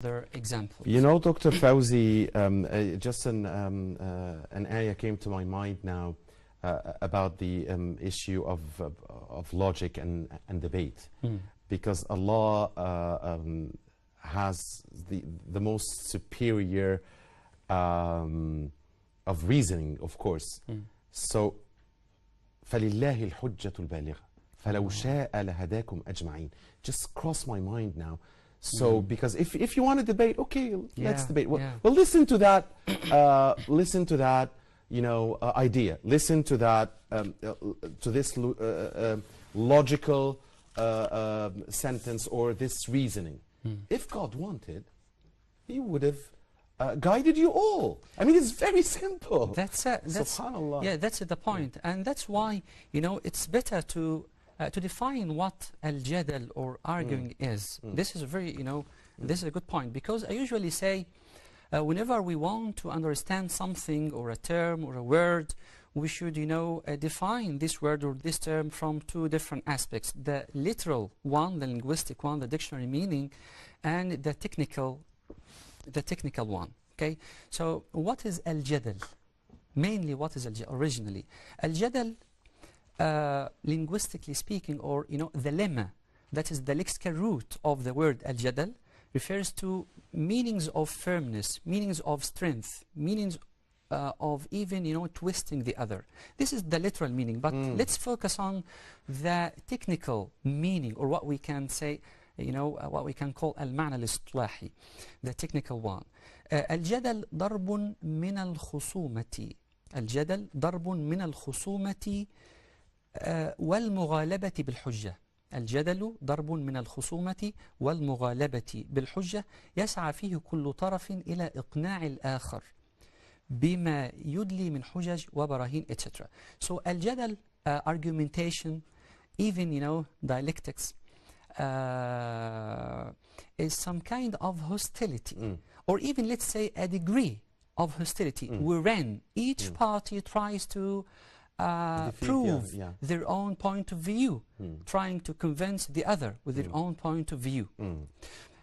Other examples. You know, Dr. Fawzi, just an ayah came to my mind now about the issue of logic and debate, because Allah has the most superior of reasoning, of course. So فَلِلَّهِ الْحُجَّةُ الْبَالِغَةُ فَلَوْ شَاءَ لَهَدَاكُمْ أَجْمَعِينَ. Just crossed my mind now. So because if you want to debate, okay, let's debate. Well, listen to that. You know, idea. Listen to that. To this logical sentence or this reasoning. If God wanted, He would have guided you all. I mean, it's very simple. That's Subhanallah. Yeah, that's the point, and that's why, you know, it's better to define what al-jadal or arguing is. This is a very, you know, this is a good point, because I usually say whenever we want to understand something or a term or a word, we should, you know, define this word or this term from two different aspects: the literal one, the linguistic one, the dictionary meaning, and the technical one. Okay, so what is al-jadal? Mainly, what is al-jadal originally? Al-jadal, linguistically speaking, or, you know, the lemma, that is the lexical root of the word al-jadal, refers to meanings of firmness, meanings of strength, meanings of even, you know, twisting the other. This is the literal meaning, but let's focus on the technical meaning, or what we can say, you know, what we can call al-ma'na al-istilahi, the technical one. al-jadal darbun min al-khusumati. al-jadal darbun min al-khusumati والمغالبة بالحجة. الجدل ضرب من الخصومة والمغالبة بالحجة يسعى فيه كل طرف إلى إقناع الآخر بما يدلي من حجج وبراهين etc. So الجدل, argumentation, even, you know, dialectics, is some kind of hostility, or even, let's say, a degree of hostility wherein each party tries to prove their own point of view, trying to convince the other with their own point of view.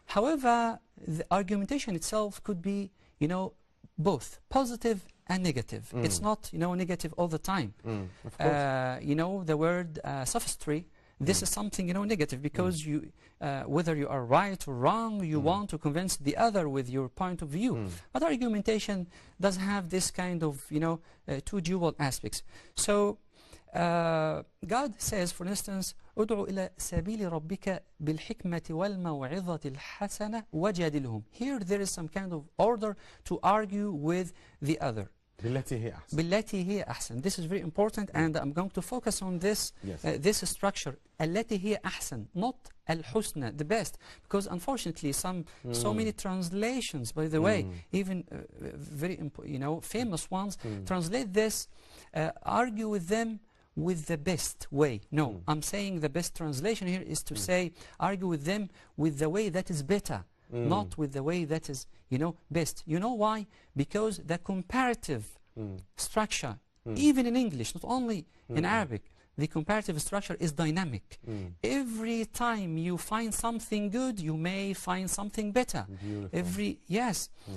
However, the argumentation itself could be, you know, both positive and negative. It's not, you know, negative all the time. Of course. You know, the word sophistry, this is something, you know, negative, because you, whether you are right or wrong, you want to convince the other with your point of view. But argumentation does have this kind of, you know, two dual aspects. So God says, for instance, ادعو إلى سبيل ربك بالحكمة والموعظة الحسنة وجادلهم. Here there is some kind of order to argue with the other. بالتي هي أحسن. بالتي هي أحسن. This is very important, and I'm going to focus on this, this structure. التي هي أحسن, not الحسنى, the best, because unfortunately so many translations, by the way, even very, you know, famous ones, translate this, argue with them with the best way. No, I'm saying the best translation here is to say argue with them with the way that is better. Not with the way that is, you know, best. You know why? Because the comparative structure, even in English, not only in Arabic, the comparative structure is dynamic. Every time you find something good, you may find something better.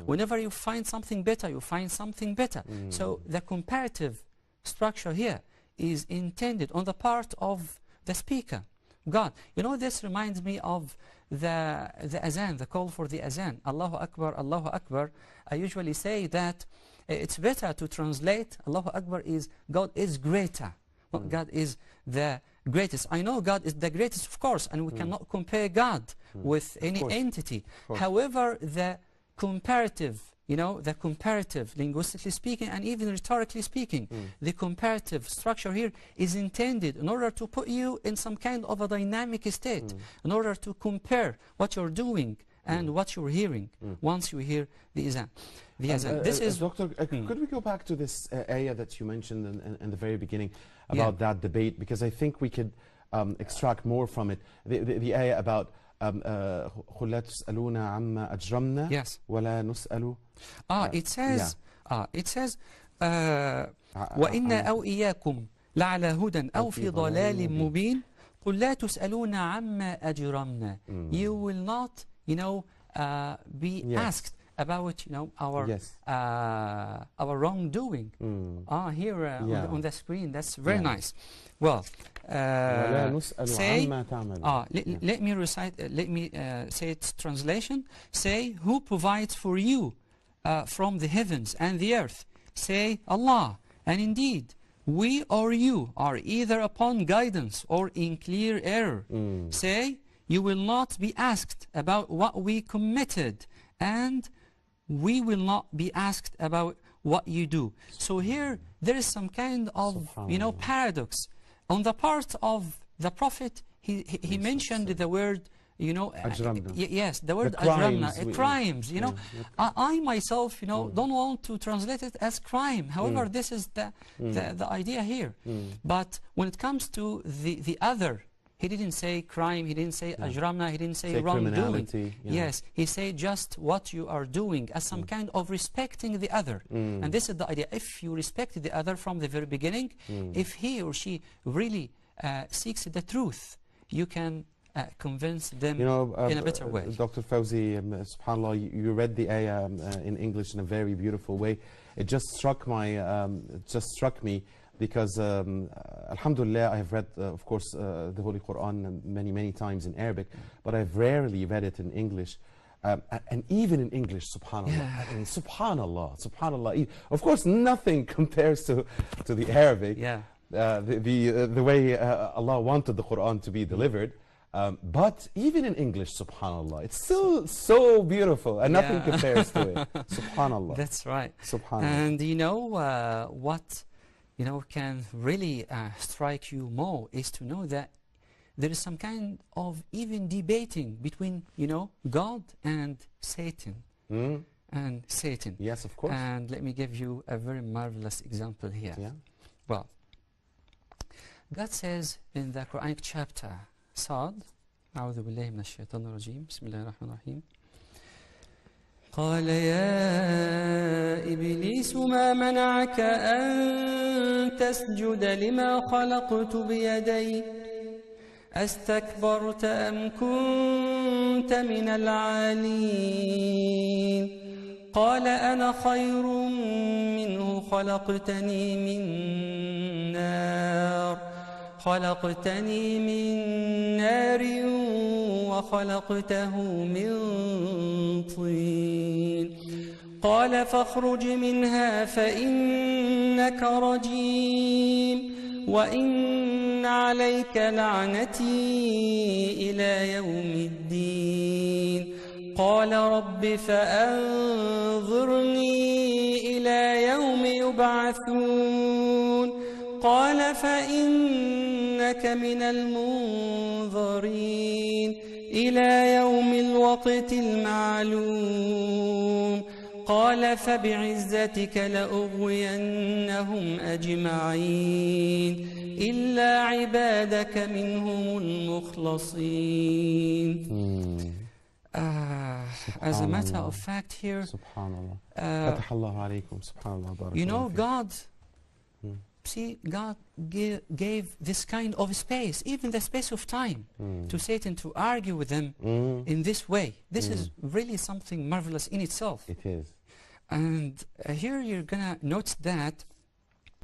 Whenever you find something better, you find something better. So the comparative structure here is intended on the part of the speaker, God. You know, this reminds me of the azan, the call for the azan. Allahu Akbar, Allahu Akbar. I usually say that it's better to translate Allahu Akbar is God is greater. Not God is the greatest. I know God is the greatest, of course, and we cannot compare God with any entity. However, the comparative, you know, the comparative, linguistically speaking and even rhetorically speaking, the comparative structure here is intended in order to put you in some kind of a dynamic state, in order to compare what you're doing and what you're hearing once you hear the azan. This is Doctor, could we go back to this ayah that you mentioned in the very beginning about that debate, because I think we could extract more from it. The ayah about قل لا تسألون عما أجرمنا ولا نسأل. It says وإنا أو إياكم لعلى هدى أو في ضلال مبين قل لا تسألون عما أجرمنا. You will not, you know, be asked about, you know, our wrongdoing. Here on the screen, that's very nice. Well, say, let me recite, let me say its translation. Say, who provides for you from the heavens and the earth? Say, Allah. And indeed, we or you are either upon guidance or in clear error. Say, you will not be asked about what we committed, and we will not be asked about what you do. So here, there is some kind of, you know, paradox. On the part of the Prophet, he mentioned the word, you know, yes, the word ajramna, crimes, you know. I myself, you know, don't want to translate it as crime. However, this is the idea here. But when it comes to the other, he didn't say crime, he didn't say ajramna, he didn't say wrongdoing. Yes, he said just what you are doing as some kind of respecting the other. And this is the idea. If you respect the other from the very beginning, if he or she really seeks the truth, you can convince them, you know, in a better way. Dr. Fawzi, subhanAllah, you read the ayah in English in a very beautiful way. It just struck me because alhamdulillah, I have read of course the Holy Quran many times in Arabic, but I've rarely read it in English. And even in English, subhanallah, I mean, subhanallah, of course nothing compares to the Arabic, the way Allah wanted the Quran to be delivered. But even in English, subhanallah, it's still so beautiful, and nothing compares to it. Subhanallah. That's right. Subhanallah. And you know what, you know, can really strike you more is to know that there is some kind of even debating between, you know, God and Satan. And Satan. Yes, of course. And let me give you a very marvelous example here. Well, God says in the Quranic chapter صاد أعوذ بالله من الشيطان الرجيم بسم الله الرحمن الرحيم قال يا إبليس ما منعك أن تسجد لما خلقت بيدي أستكبرت أم كنت من العالين قال أنا خير منه خلقتني من نار وخلقته من طين قال فاخرج منها فإنك رجيم وإن عليك لعنتي إلى يوم الدين قال رب فأنظرني إلى يوم يبعثون قال فإنك من المنظرين إلى يوم الوقت المعلوم قال فبعزتك لأغوينهم أجمعين إلا عبادك منهم المخلصين. As a matter of fact here, you know, God, see, God gave this kind of space, even the space of time, to Satan to argue with them in this way. This is really something marvelous in itself. It is. And here you're going to note that